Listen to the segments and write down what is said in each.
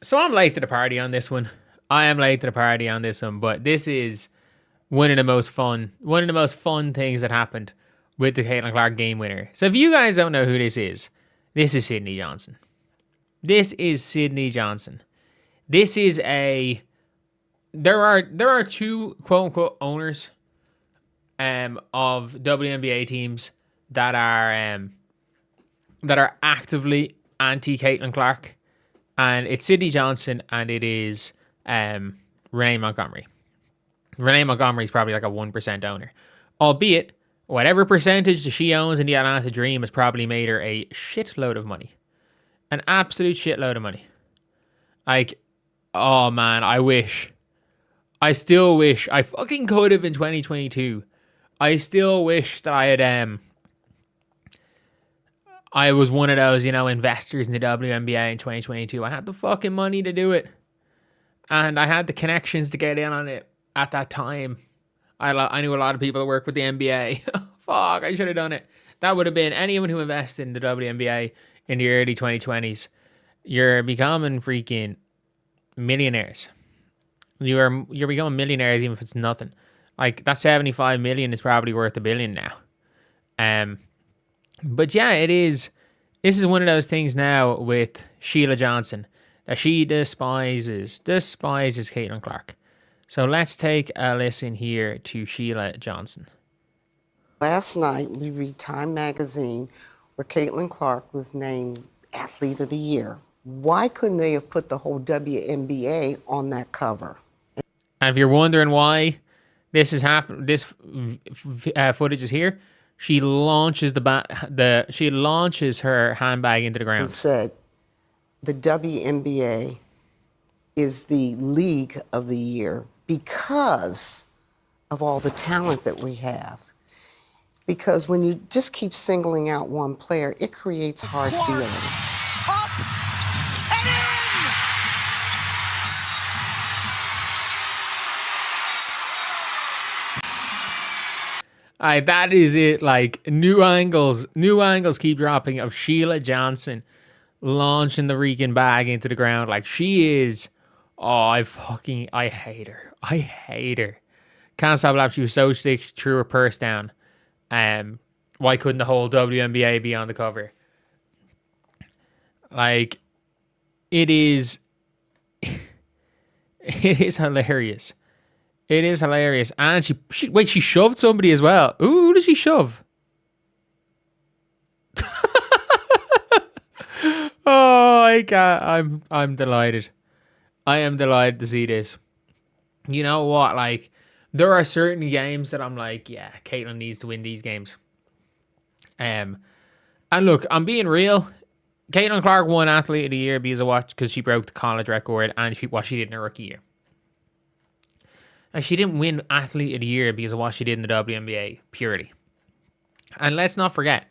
So I'm late to the party on this one. I am late to the party on this one, but this is one of the most fun things that happened with the Caitlin Clark game winner. So if you guys don't know who this is Sydney Johnson. This is Sydney Johnson. This is a there are two quote unquote owners of WNBA teams that are actively anti Caitlin Clark, and it's Sydney Johnson and it is Renee Montgomery. Renee Montgomery is probably like a 1% owner, albeit whatever percentage that she owns in the Atlanta Dream has probably made her a shitload of money, an absolute shitload of money. Like, oh man, I still wish I fucking could have in 2022. I still wish that I was one of those, investors in the WNBA in 2022. I had the fucking money to do it. And I had the connections to get in on it at that time. I knew a lot of people that work with the NBA. Fuck, I should have done it. That would have been anyone who invested in the WNBA in the early 2020s. You're becoming freaking millionaires. You're becoming millionaires even if it's nothing. Like that 75 million is probably worth $1 billion now. But yeah, it is. This is one of those things now with Sheila Johnson that she despises Caitlin Clark. So let's take a listen here to Sheila Johnson. Last night, we read Time magazine where Caitlin Clark was named Athlete of the Year. Why couldn't they have put the whole WNBA on that cover? And if you're wondering why this has happened, this footage is here. She launches she launches her handbag into the ground And said, the WNBA is the league of the year because of all the talent that we have. Because when you just keep singling out one player, it creates hard feelings. Up and in! That is it. Like new angles keep dropping of Sheila Johnson launching the freaking bag into the ground. Like she is. Oh, I hate her. I hate her. Can't stop laughing. She was so sick. She threw her purse down. Why couldn't the whole WNBA be on the cover? Like, it is. It is hilarious. It is hilarious. And she shoved somebody as well. Ooh, who did she shove? Oh, I'm delighted. I am delighted to see this. You know what? Like, there are certain games that I'm like, yeah, Caitlin needs to win these games. And look, I'm being real. Caitlin Clark won Athlete of the Year because she broke the college record and what she did in her rookie year. And she didn't win Athlete of the Year because of what she did in the WNBA purely. And let's not forget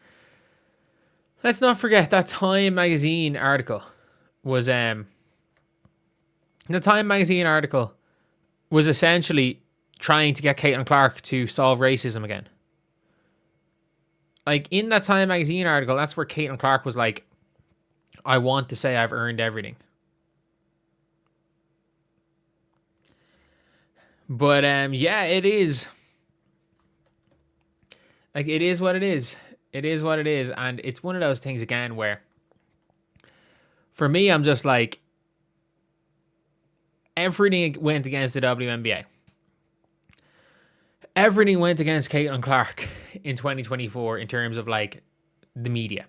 that Time magazine article was the Time magazine article was essentially trying to get Caitlin Clark to solve racism again. Like in that Time magazine article, that's where Caitlin Clark was like, I want to say I've earned everything. But yeah, it is. Like it is what it is. It is what it is. And it's one of those things again where for me, I'm just like, everything went against the WNBA. Everything went against Caitlin Clark in 2024 in terms of like the media.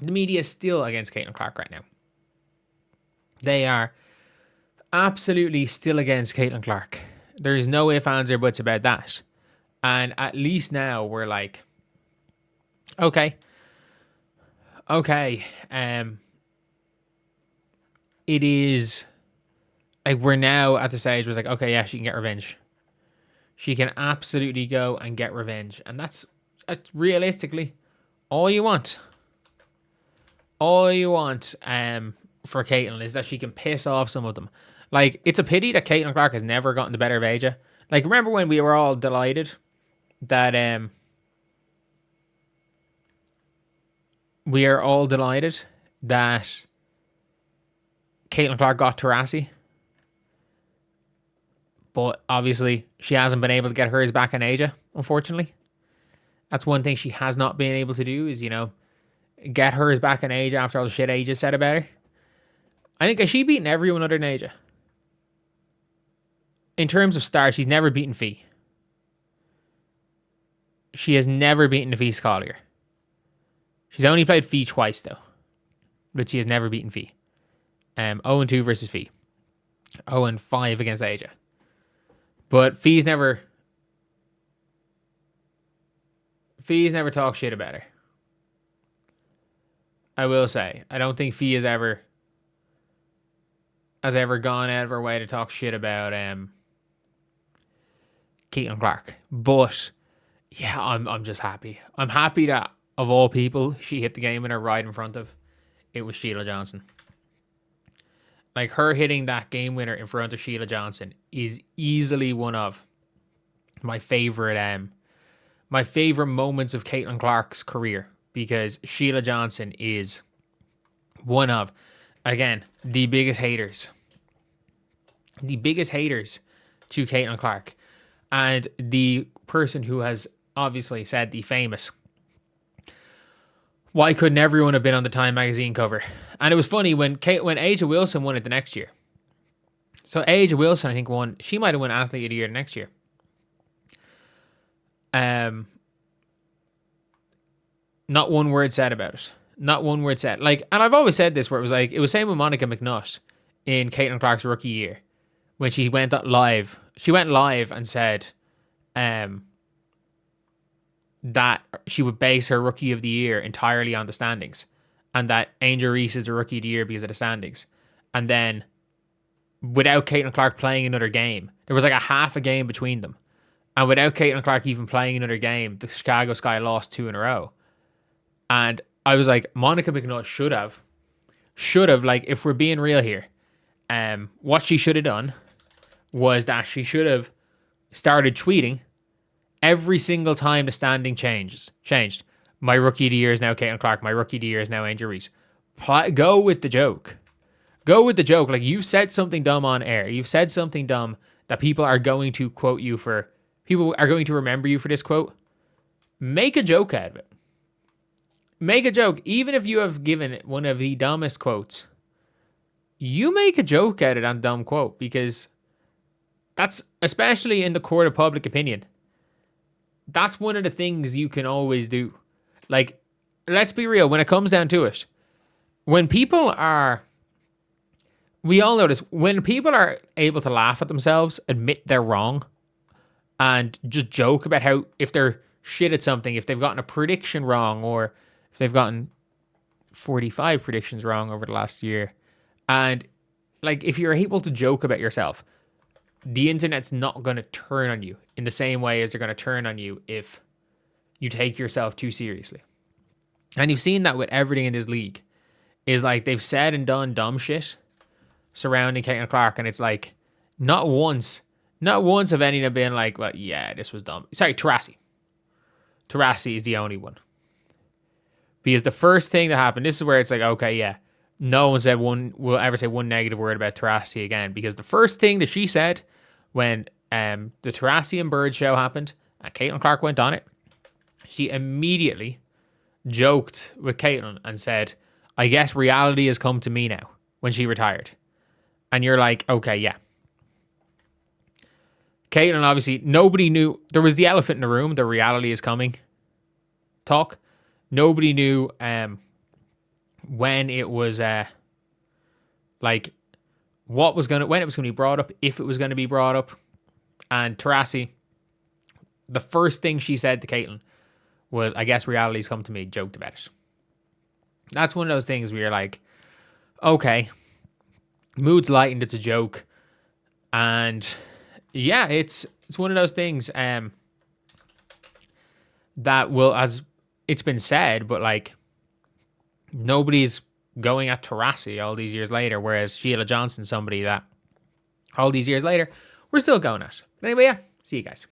The media is still against Caitlin Clark right now. They are absolutely still against Caitlin Clark. There's no ifs, ands, or buts about that. And at least now we're like, okay. It is like we're now at the stage where it's like, okay, yeah, she can get revenge. She can absolutely go and get revenge. And that's realistically all you want. All you want for Caitlin is that she can piss off some of them. Like, it's a pity that Caitlin Clark has never gotten the better of Asia. Like, remember when we were all delighted that Caitlin Clark got Taurasi. But obviously, she hasn't been able to get hers back in Asia, unfortunately. That's one thing she has not been able to do is, get hers back in Asia after all the shit Asia said about her. I think, has she beaten everyone other than Asia? In terms of stars, she's never beaten Fee. She has never beaten the Fee Collier. She's only played Fee twice, though. But she has never beaten Fee. 0-2 versus Fee. 0-5 against Asia. But Fee's never talked shit about her. I will say. I don't think Fee has ever gone out of her way to talk shit about Caitlin Clark. But yeah, I'm just happy. I'm happy that of all people, she hit the game winner right in front of. It was Sheila Johnson. Like, her hitting that game winner in front of Sheila Johnson is easily one of my favorite moments of Caitlin Clark's career, because Sheila Johnson is one of, again, the biggest haters to Caitlin Clark, and the person who has obviously said the famous, "Why couldn't everyone have been on the Time magazine cover?" And it was funny when A'ja Wilson won it the next year. So A'ja Wilson, I think, won. She might have won Athlete of the Year the next year. Not one word said about it. Not one word said. Like, and I've always said this, where it was same with Monica McNutt in Caitlin Clark's rookie year, when she went live. She went live and said that she would base her rookie of the year entirely on the standings, and that Angel Reese is the rookie of the year because of the standings. And then, without Caitlin Clark playing another game, there was like a half a game between them. And without Caitlin Clark even playing another game, the Chicago Sky lost 2 in a row. And I was like, Monica McNutt should have, like, if we're being real here, what she should have done was that she should have started tweeting every single time the standing changed. My rookie of the year is now Caitlin Clark. My rookie of the year is now Angel Reese. Go with the joke. Like, you've said something dumb on air. You've said something dumb that people are going to quote you for. People are going to remember you for this quote. Make a joke out of it. Make a joke. Even if you have given one of the dumbest quotes, you make a joke out of that dumb quote, because that's, especially in the court of public opinion, that's one of the things you can always do. Like, let's be real, when it comes down to it, when people are, we all know this, when people are able to laugh at themselves, admit they're wrong, and just joke about how, if they're shit at something, if they've gotten a prediction wrong, or if they've gotten 45 predictions wrong over the last year, and like, if you're able to joke about yourself, the internet's not going to turn on you in the same way as they're going to turn on you if you take yourself too seriously. And you've seen that with everything in this league, is like, they've said and done dumb shit surrounding Caitlin Clark, and it's like, not once have any of them been like, well, yeah, this was dumb. Sorry, Taurasi is the only one. Because the first thing that happened, this is where it's like, okay, yeah, no one will ever say one negative word about Taurasi again, because the first thing that she said when the Taurasi and Bird show happened and Caitlin Clark went on it, she immediately joked with Caitlin and said, "I guess reality has come to me now," when she retired. And you're like, okay, yeah. Caitlin, obviously, nobody knew. There was the elephant in the room, the reality is coming talk. Nobody knew when it was like when it was going to be brought up, if it was going to be brought up. And Taurasi, the first thing she said to Caitlin was, "I guess reality's come to me," joked about it. That's one of those things where you're like, okay, mood's lightened, it's a joke. And yeah, it's one of those things that will, as it's been said, but like, nobody's going at Taurasi all these years later, whereas Sheila Johnson, somebody that all these years later, we're still going at. But anyway, yeah, see you guys.